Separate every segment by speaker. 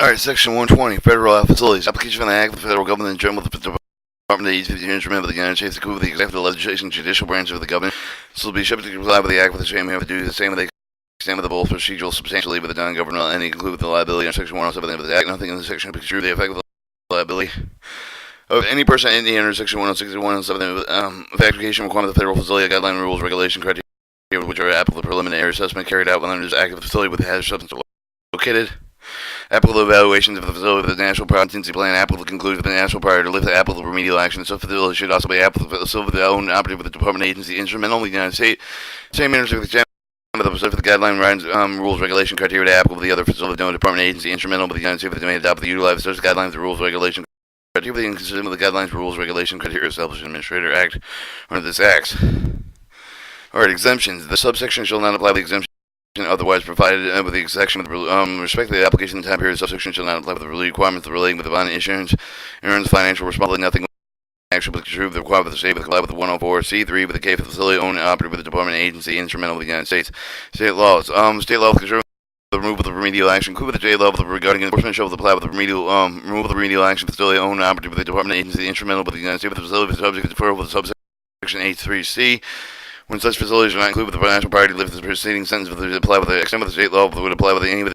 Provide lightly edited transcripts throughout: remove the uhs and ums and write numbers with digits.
Speaker 1: Alright, Section 120, Federal Facilities. Application of the Act of the Federal Government in general with the Department of the Instrument of the United States to with the executive, legislation, and judicial branch of the government. So will be subject to comply with the Act with the same have to do the same with the extent of the both procedural substantially with the non-governmental and include with the liability under Section 107 of the Act. Nothing in the section will be true the effect of the liability of any person in the under Section 106 or 107 of application requirement of the federal facility guideline rules regulation criteria which are applicable to preliminary assessment carried out when under this active facility with the hazardous substance located. Applicable evaluations of the facility with the National Contingency Plan, applicable conclusion of the national prior to lift the applicable remedial action. So facility should also be applicable to the facility with the own operative with the department agency instrumental in the United States. Same ministry with the of the Pacific guideline rules regulation criteria applicable to the other facility with no department agency instrumental with the United States with the domain adopt the utilize such guidelines, the rules regulation criteria inconsistent with the guidelines, rules regulation criteria established in Administrator Act under this Act. Alright, exemptions. The subsection shall not apply to the exemption otherwise provided with the exception of the respect to the application of the time period subsection shall not apply with the requirements relating with the bond insurance financial responsibility nothing actually but true the requirement of the state with comply with the 104C3 with the K for the facility owned and operated with the department agency instrumental with the United States state laws state law with control the removal of the remedial action including the J level regarding enforcement shall apply with the remedial removal of the remedial action facility owned and operated with the department agency instrumental with the United States with the facility subject to deferral with the subsection H3C. When such facilities are not included with the financial priority lift the preceding sentence would apply with the extent of the state law would apply with any of the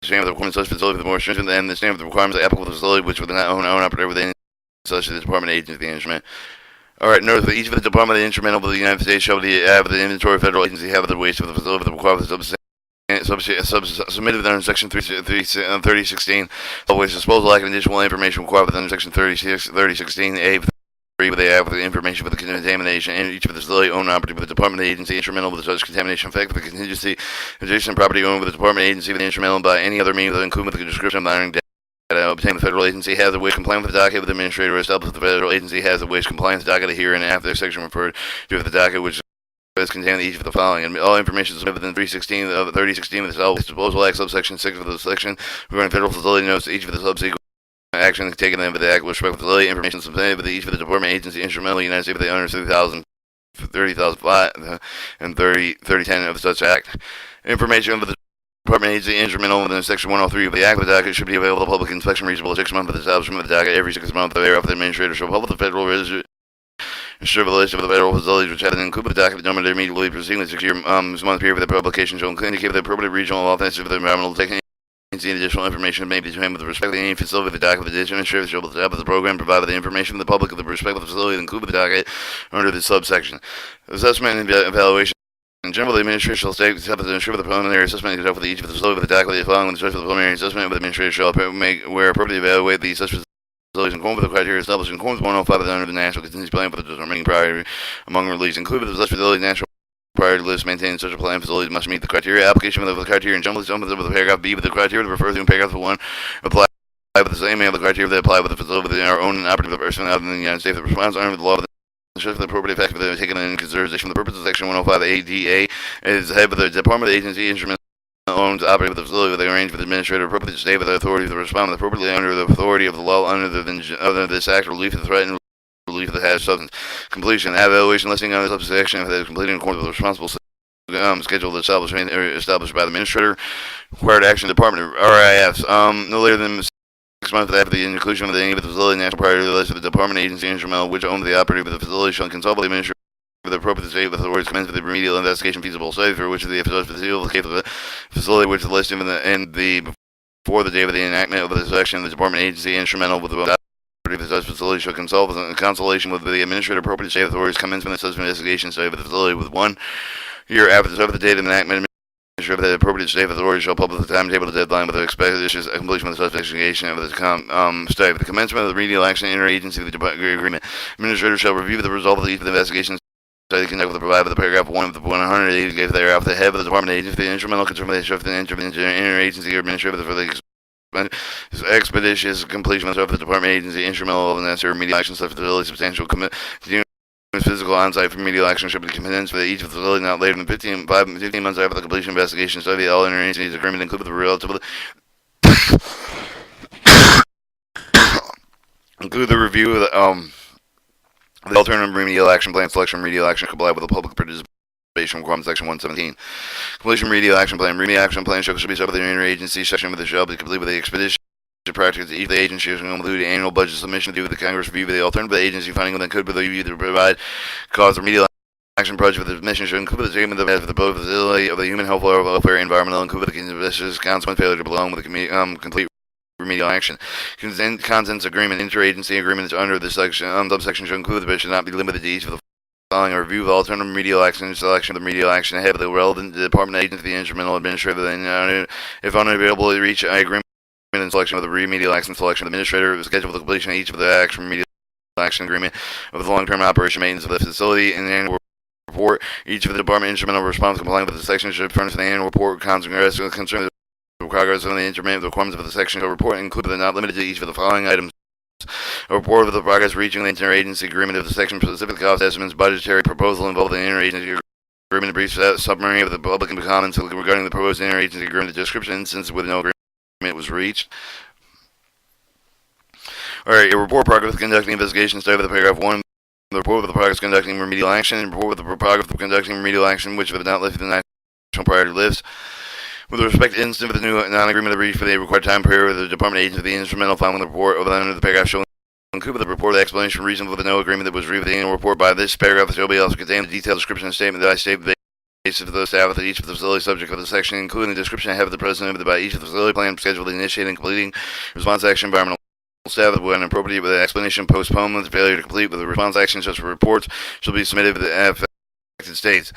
Speaker 1: standard of the requirements of such facility with the more stringent than the standard of the requirements applicable to the facility which would not own operator within such as the department agency of the instrument. Alright, note that each of the department of the instrumental of the United States shall have the inventory federal agency have the waste of the facility with the requirements of submitted under Section 3016. The waste disposal act and additional information required under Section 3016A. With they have the information for the contamination and each of the facility owned operative with the department agency instrumental with such contamination effect with the contingency adjacent property owned with the department agency with the instrumental by any other means including with the description of the iron data obtained with the federal agency has the waste compliant with the docket with the administrator established with the federal agency has the waste compliance docket here and after the section referred to the docket which is contained each of the following and all information is submitted within 316 of 3016 of the solid disposal act subsection 6 of the section regarding federal facility notes each of the subsequent action taken in with the act with respect to the information submitted with each of the department agency instrumental United States with the under 30,005 and 3010 of such act. Information of the department agency instrumental within section 103 of the act of the docket should be available to public inspection reasonable 6 months of the establishment of the docket every 6 months thereafter the administrator shall publish the federal register the list of the federal facilities which have been included with the docket determined immediately preceding the 6 month period of the publication shall indicate the appropriate regional office of the environmental technique. Any additional information may be determined with respect to any facility of the docket of the administrator shall establish the program provided the information to the public of the respective facility included with the docket under this subsection. Assessment and evaluation. In general, the administrator shall state the preliminary assessment for each of the facility of the docket following the preliminary assessment, but the administrator shall make where appropriately evaluate the such facilities in accordance with the criteria established in accordance with 105 under the National Contingency Plan for the determining priority among release, included with such facility national priority list maintaining such a plan facilities must meet the criteria. Application of the criteria and generally some of the paragraph B with the criteria to refer to in paragraph 1 apply with the same of the criteria that apply with the facility within our own and operative person out in the United States. The response under the law of the appropriate facts for the taken in consideration for the purpose of section 105 ADA is head of the department of the agency instrument owns operative the facility with the arranged with the administrator appropriate to stay with the authority to respond appropriately under the authority of the law under this act relief of the threat and relief of the hazardous substance completion evaluation listing on the subsection that is completed in accordance with the responsible schedule establishment established by the administrator required action department RIFs no later than 6 months after the inclusion of any of the facility national priority list of the department agency instrumental which owns the operative of the facility shall consult with the administrator for the appropriate state with authorities commence with the remedial investigation feasible study for which of the facility which is listed in the before the day of the enactment of the section of the department agency instrumental with the the such facility shall consult with consultation with the administrator appropriate state authorities commence with the such investigation study of the facility with 1 year after the date of the enactment. Administrator the appropriate state authorities shall publish the timetable the deadline with the expected completion of the such investigation of the study. With the commencement of the remedial action interagency agreement, administrator shall review the result of each of the investigations study conducted with the provided with the paragraph 1 of the 180 gave thereafter the head of the department agency the instrumental consideration of the interagency or administrator for the expeditious completion of the department agency instrumental of the necessary remedial action such facility substantial physical on-site remedial action should be commenced for each facility not later than 15 months after the completion of investigation study. All interagencies agreement included the relatively include the review of the alternative remedial action plan selection remedial action comply with the public participation requirement section 117. Completion remedial action plan remedial action plan should be set with the interagency section with the shall be complete with the expedition practice each of the agencies will include annual budget submission due to the Congress review of the alternative agency funding that could either provide cause remedial action project with the mission should include the statement of the both facility of the human health or welfare environmental include the consequence failure to belong with the complete remedial action. Contents agreement, interagency agreements under this section, subsection should include but should not be limited to each of the following: a review of alternative remedial action and selection of the remedial action ahead of the relevant department agency, the instrumental administrator, and if unavailable, to reach an agreement and selection of the remedial action selection of the administrator, schedule the completion of each of the action remedial action agreement of the long-term operation maintenance of the facility, and the annual report. Each of the department instrumental responsible complying with the section should furnish the annual report concerning the progress of the intermittent requirements of the section. A report included but not limited to each of the following items: a report of the progress reaching the interagency agreement of the section, specific cost estimates, budgetary proposal involved in the interagency agreement, a brief summary of the public comments regarding the proposed interagency agreement, the description of instances where no agreement was reached. Alright, a report progress conducting investigation started with the paragraph 1. The report of the progress conducting remedial action, and report of the progress of conducting remedial action which have not lifted the national priority list. With respect to instance of the new non-agreement reached for the required time period, the department agency, the instrumental following the report of the paragraph showing include the report of the explanation reason for the no agreement that was reviewed in the annual report. By this paragraph, shall be also contain the detailed description and statement that I state the basis of the staff of each of the facility subject of the section, including the description ahead of the president by each of the facility plan, schedule, initiating, completing response action, environmental staff when appropriate, with an explanation, postponement, failure to complete with the response action. Such reports shall be submitted to the affected states.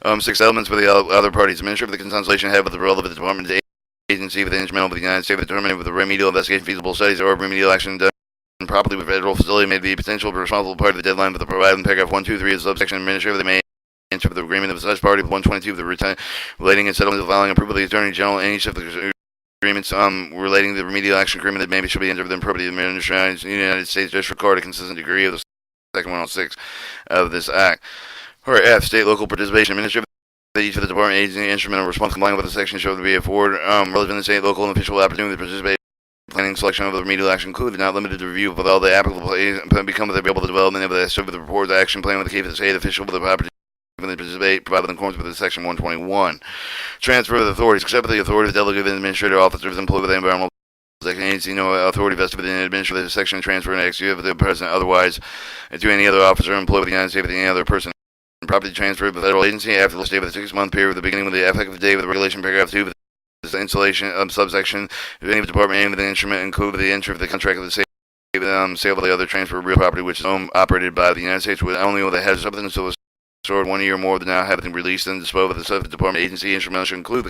Speaker 1: 6 elements for the other parties. Administrator of the consultation head with the relevant department agency with the instrumental of the United States determined with the remedial investigation feasible studies or remedial action done properly with federal facility may be potential responsible party of the deadline for the provided in paragraph 1, 2, 3 of the subsection. Administrator they may enter the agreement of such party with 122 of the return relating and settlement of the following: approval of the Attorney General any of the agreements relating to the remedial action agreement that maybe should be entered within property of the United States District Court a consistent degree of the section 106 of this act. Or F, state local participation. Administrative each of the department agency instrumental response complying with the section shall be afforded relevant state, local, and official opportunity to participate in planning selection of the remedial action included, not limited to review of all the applicable become available the development of the report, the action plan with the case of the state official with the property participate, provided in accordance with section 121. Transfer of authorities. Except for the authority of delegated administrative officers employed with the environmental agency, no authority vested within the administrative section transfer and execute of the president otherwise to any other officer employed with the United States with any other person. Property transferred by the federal agency after the date of the 6-month period, with the beginning of the effective date of the regulation, paragraph 2 of the installation subsection. If any of the department aim with the instrument include the entry of the contract of the state sale of the other transfer of real property which is operated by the United States with only with the head of substance so stored 1 year or more than now have been released and disposed of the subject department agency instrumental should include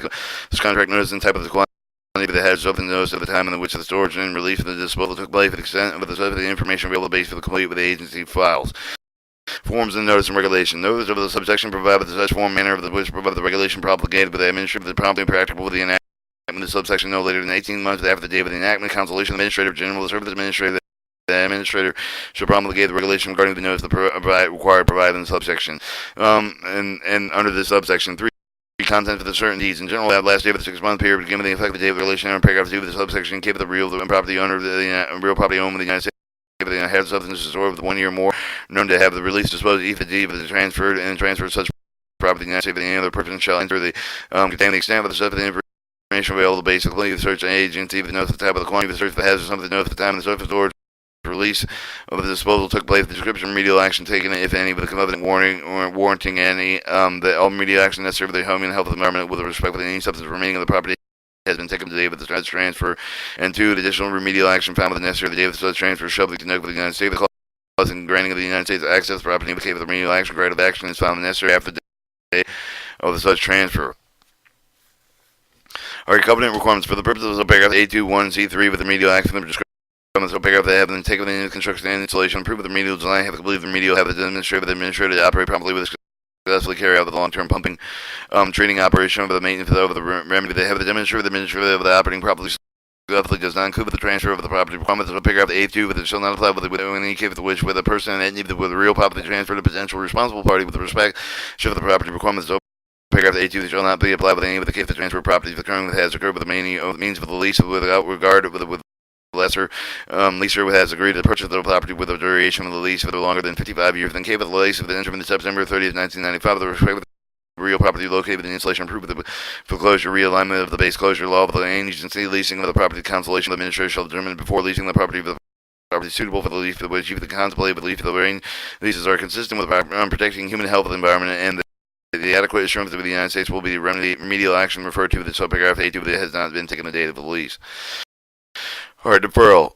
Speaker 1: this contract notice and type of the quantity of the heads of the notice of the time in which the storage and release of the disposal took place, for the extent of the subject of the information available based for the complete with the agency files. Forms and notice and regulation. Notice of the subsection provided with such form manner of the which provide the regulation propagated by the administrative promptly practicable with the enactment of the subsection no later than 18 months after the date of the enactment. Consultation of the administrator general, the service administrator. The administrator shall promulgate the regulation regarding the notice required provided in the subsection. And under this subsection 3, content for the certain deeds. In general, at last day of the 6-month period, beginning with the effective date of the regulation under paragraph 2 of the subsection, keep the real property owner of the real property owned with the United States. If the head substance is stored with 1 year or more, known to have the release disposed if the deed is transferred and transferred such property to the United States, any other person shall enter the contain the extent of the stuff of the information available basically the search agency, the notice of the type of the quantity, the search for hazard, something the notice of the time, and the surface storage release of the disposal took place, the description of remedial action taken, if any, with the covenant warning or warranting any, the all remedial action necessary for the home and health of the environment with respect to any substance remaining of the property has been taken today with the transfer, and 2, the additional remedial action found with the necessary the day of the such transfer shall be conducted with the United States. The clause in granting of the United States access to property indicated with the remedial action, corrective action is found necessary after the day of the such transfer. Alright, covenant requirements for the purposes of paragraph A21C3 with the remedial action of the so paragraph they have been taken with the construction and installation, approved with the remedial design, have to believe the remedial, have the administrator to operate promptly with successfully carry out the long-term pumping, treating operation of the maintenance of the remedy. They have the administrator of the operating properly successfully does not include with the transfer of the property requirements of paragraph A2, but it shall not apply with any case with which with a person and any with the real property transfer to potential responsible party with respect to the property requirements. Paragraph A2 shall not be applied with any of the case of transfer of property occurring with has occurred with the means of the lease without regard with lesser leaser has agreed to purchase the property with a duration of the lease for longer than 55 years. Then came with the lease of the interim in September 30th, 1995, with respect to the real property located within the installation improvement for closure, realignment of the base closure law of the agency, leasing of the property, cancellation of the administrator shall determine before leasing the property of the property suitable for the lease, which if the contemplated lease of the rain leases are consistent with protecting human health and the environment, and the adequate assurance of the United States will be the remedial action referred to in the subparagraph A2 that has not been taken the date of the lease. Alright, deferral.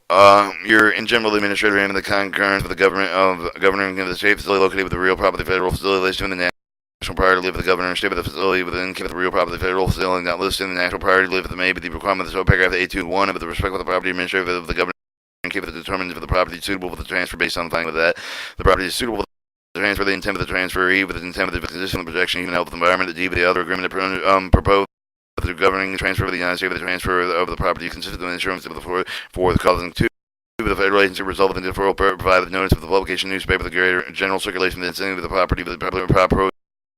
Speaker 1: You're in general administrator and the concurrence with the governing of the state facility located with the real property federal facility listed in the national priority live of the governor and state of the facility within the real property federal facility not listed in the national priority live of the may be the requirement of the subparagraph A2-1 of the respect of the property administrator of the governor and keep it determined if the property is suitable for the transfer based on the finding of that the property is suitable for the transfer, the intent of the transferee with the intent of the condition of the protection of human health and environment, the D with the other agreement proposed the governing transfer of the United States of the transfer of the property consistent with insurance for the causing two. The federal agency resolved in the deferral provided notice of the publication newspaper, the greater general circulation of the incentive of the property, with the proper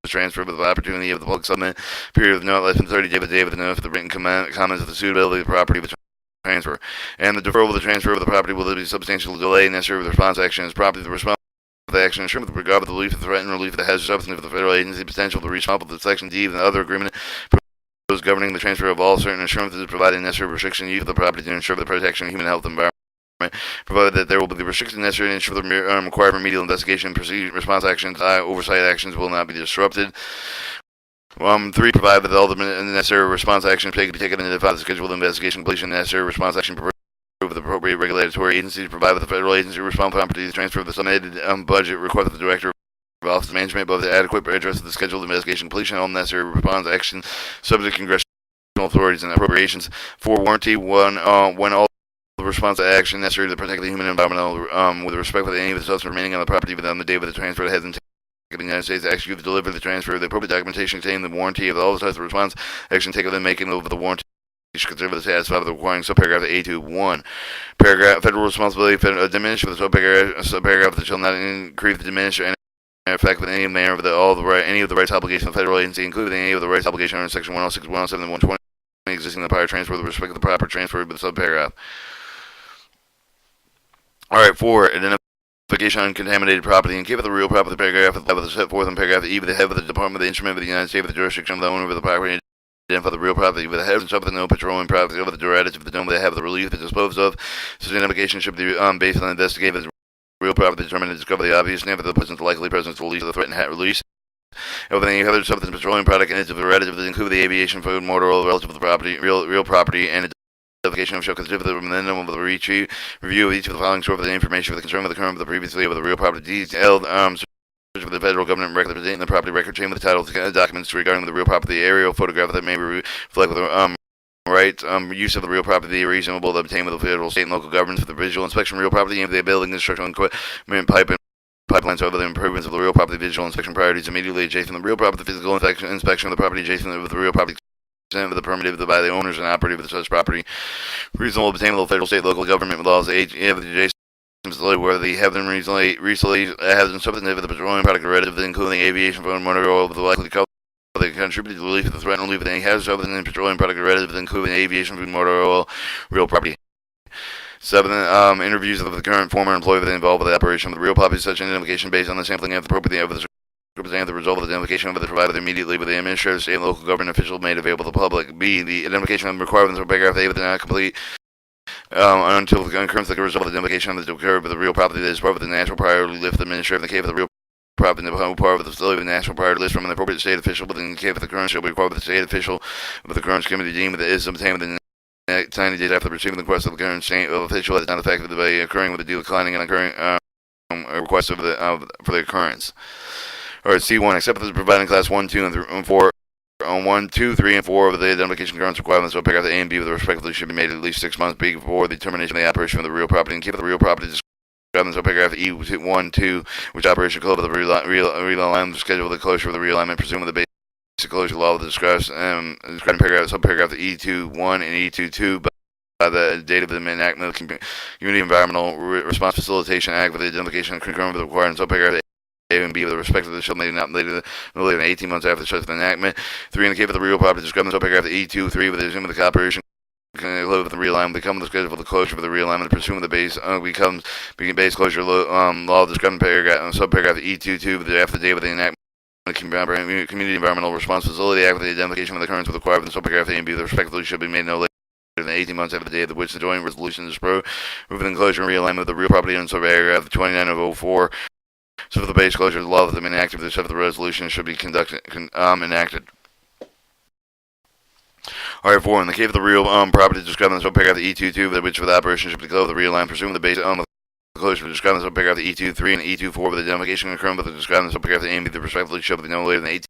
Speaker 1: transfer with the opportunity of the public settlement period of not less than 30 days of the day with the notice of the written comments of the suitability of the property of the transfer. And the deferral of the transfer of the property will be substantial delay necessary with the response action as property the response the action ensuring with regard to the relief of the threat and relief of the hazard substance of the federal agency potential to responsible for Section D of the other agreement governing the transfer of all certain assurances providing necessary restriction use of the property to ensure the protection of human health and environment, provided that there will be the restrictions necessary to ensure the required remedial investigation procedure response actions, oversight actions will not be disrupted. 3. Provide that all the necessary response actions be taken into the scheduled investigation completion necessary response action with the appropriate regulatory agencies, provide that the federal agency responsible for the transfer of the submitted budget request of the director of Office of Management above the adequate address of the scheduled investigation completion, all necessary response action subject to congressional authorities and appropriations. 4. Warranty when all the response to action necessary to protect the human environment with respect to any of the substance remaining on the property within the date of the transfer that has been the United States to execute the delivery of the transfer, the appropriate documentation containing the warranty of all the types of response action taken in making over the warranty should consider the satisfied with the requiring subparagraph A2-1. Paragraph federal responsibility diminish with the subparagraph that shall not increase the diminish and effect with any manner of any of the rights obligations of the federal agency, including any of the rights obligations under Section 106, 107, and 120 existing in the prior transfer with respect to the proper transfer with the subparagraph. Alright, 4. Identification on contaminated property and keep it the real property paragraph of the set forth in paragraph E with the head of the Department of the Instrument of the United States with the jurisdiction of the owner of the property. Identify the real property with the head and sub of the no petroleum property over the duratus of the dome they have the relief that disposed of. Such identification should be based on investigative real property determined to discover the obvious name of the person's likely presence to release of the threatened release. Of any other substance, petroleum product, and its relative that include the aviation, food, motor oil relative to the property, real property, and identification of shall consider the minimum of the review of each of the following sources of the information for the concern of the current of the previously of the real property detailed of the federal government record presenting the property record chain with the titles documents regarding the real property aerial photograph that may reflect with the use of the real property reasonable to obtain with the federal, state, and local governments for the visual inspection of real property and the building, construction, equipment, pipelines or other improvements of the real property visual inspection priorities immediately adjacent to the real property physical inspection of the property adjacent to the real property of the permitted by the owners and operative of such property. Reasonable obtainable federal, state, local government laws of the adjacent facility where they have them recently has been substantive of the petroleum product relative including aviation, food, motor oil with the likely cover they contribute to the relief of the threat and relief of any hazards other than petroleum product relative including aviation, food, motor oil, real property. 7. Interviews of the current former employee that involved with the operation of the real property, such identification based on the sampling of the appropriate of the representative the result of the identification of the provided immediately with the administrative, state, and local government official made available to the public. B. The identification of the requirements of paragraph A but not complete until the occurrence of the result of the identification of the occurred with the real property that is part of the national priority list of the administrator in the case of the real property in the part of the facility of the national priority list from an appropriate state official within the case of the current shall be required with the state official with the current committee deemed that it is obtained within 90 days after receiving the request of the current state official that is not affected by occurring with the deal declining and occurring request of for the occurrence. Alright, C1, except for the providing class 1, 2, and 4 on 1, 2, 3, and 4 of the identification currents requirements, so paragraph A and B with respectively should be made at least 6 months before the termination of the operation of the real property and keep the real property described in so paragraph E 1, 2, which operation close of the realignment schedule the closure of the realignment pursuant to the basic closure law that describes paragraph subparagraph E2-1 and E2-2 by the date of the enactment of the Community Environmental Response Facilitation Act with the identification concurrent with the required subparagraph A and B with respect to the shall made not later than 18 months after such an enactment. 3. In the case of the real property described in subparagraph E2-3 with the resume of the cooperation with the realignment become the schedule for the closure of the realignment pursuant to the base closure law described in subparagraph E2-2 after the date of the enactment Community Environmental Response Facility Act with the identification of the occurrence with required within subparagraph A and B, respectively, should be made no later than 18 months after the date of which the joint resolution is approved, moving enclosure and realignment of the real property in subparagraph 29 of 04. So for the base closure of the law that have been enacted for the set of the resolution should be enacted. Alright, 4. In the case of the real property described in the subparagraph E22, which for the operation should be closed, the realignment pursuant to the base closure described in the subparagraph E23 and E24 with the identification occurring with the described in the subparagraph A and B, the respectively shall be no later than 18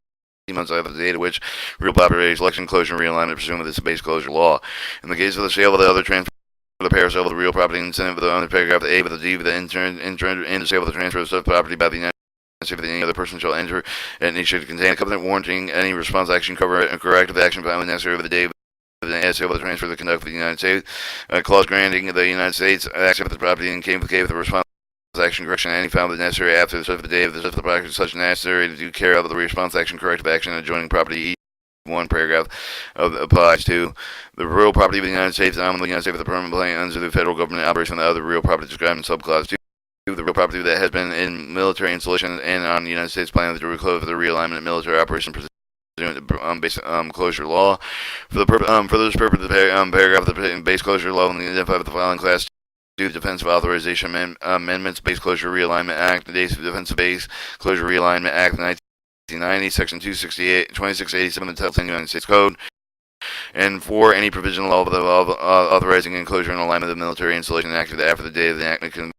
Speaker 1: months after the date of which real property selection, closure, and realignment pursuant to this base closure law. In the case of the sale of the other transfer the pair sale of the real property incentive with the under paragraph A with the D with the intern and the sale of the transfer of such property by the United States any other person shall enter and it should contain a covenant warranting any response action cover and corrective action found necessary with the day with the sale of the transfer of the conduct of the United States clause granting the United States access to the property and came with the response action correction any found with necessary after the day of the property such necessary to carry out the response action corrective action adjoining property 1 paragraph applies to the real property of the United States and the United States with the permanent plan under the federal government operation of the other real property described in subclause 2. The real property that has been in military installation and on the United States plan to reclose for the realignment of military operation pursuant to base closure law. For this purpose, the paragraph of the base closure law and identified with the following class 2 Defensive Authorization Amendments, Base Closure Realignment Act, the Defensive Base Closure Realignment Act, 1990, Section 2687 of the Title 10 United States Code, and 4. Any provision law authorizing enclosure and alignment of the military installation active after the date of the enactment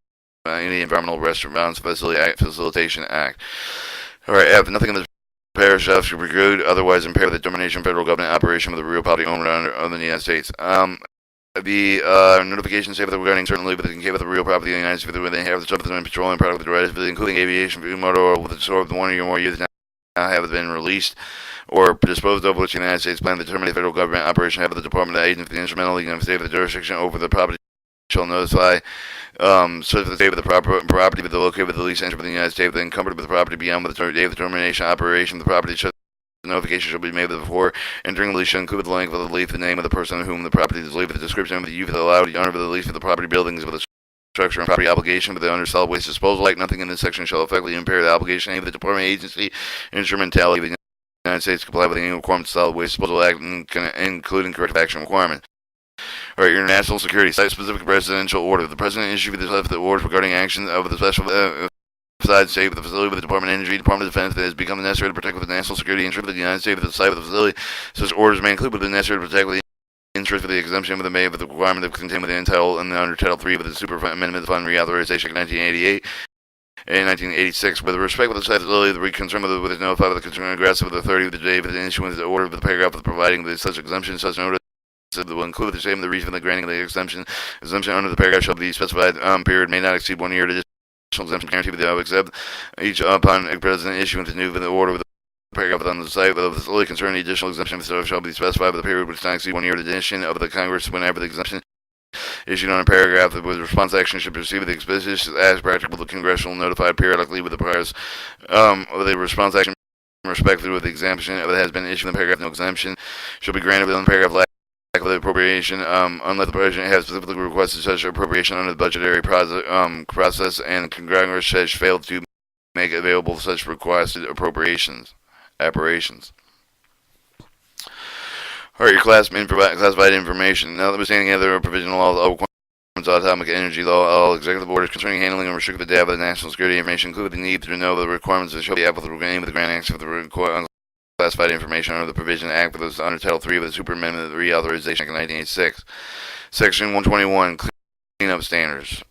Speaker 1: any Environmental Response Facilitation Act. Alright, F. Nothing in this paragraph should preclude, otherwise impair the determination of federal government operation of the real property owner under the United States. The notification say that regarding certainly within the real property of the United States within half the substance and petroleum product of the right, including aviation, food, motor oil, with the sort of 1 or more years now have been released or disposed of, which the United States plan to terminate federal government operation have the Department of Agency instrumentally in the state of the jurisdiction over the property shall notify such the state of the property with the located with the lease entry within the United States, then encumbered with the property beyond the day of the termination operation of the property. The notification shall be made before entering the lease shall include the length of the lease, the name of the person on whom the property is leased, the description of the use of the allowed, the owner of the lease of the property buildings with the structure and property obligation with the under solid waste disposal act. Nothing in this section shall effectively impair the obligation of the Department agency instrumentality of the United States to comply with any requirements of the Solid Waste Disposal Act, including corrective action requirements. Alright, your national security site-specific presidential order. The president issued the orders regarding action of the special side state with the facility with the Department of Energy, Department of Defense that has become necessary to protect the national security interest of the United States with the site of the facility. Such orders may include, but the necessary to protect the interest for the exemption of the May of the requirement of contained within Title and under Title 3 of the Super Amendment Fund Reauthorization Act 1988 and 1986. With respect to the site facility, the concern with is notified of the concern aggressive of the 30th of the day of the issuance of the order of the paragraph of providing the such exemption, such notice will include the statement of the reason for the granting of the exemption. Exemption under the paragraph shall be specified period may not exceed 1 year. Additional exemption guaranteed with the except each upon a president issuance new with the order with the paragraph on the site of the facility concerning the additional exemption shall be specified with the period which does not exceed 1 year. Addition of the Congress whenever the exemption issued on a paragraph with response action should proceed with the expeditious as practicable. The congressional notified periodically with the priors of the response action respectively with the exemption that has been issued in the paragraph. No exemption shall be granted within the paragraph lack of the appropriation unless the president has specifically requested such appropriation under the budgetary process and Congress has failed to make available such requested appropriations. Alright, your classified information. Now that we're standing together, provisional law, atomic energy law, all executive orders concerning handling and restricting the data of the national security information, include the need to know the requirements that shall be applicable with the grant access of the classified information under the Provision Act with the under Title 3 of the Super Amendment of the Reauthorization Act of 1986. Section 121, cleanup standards.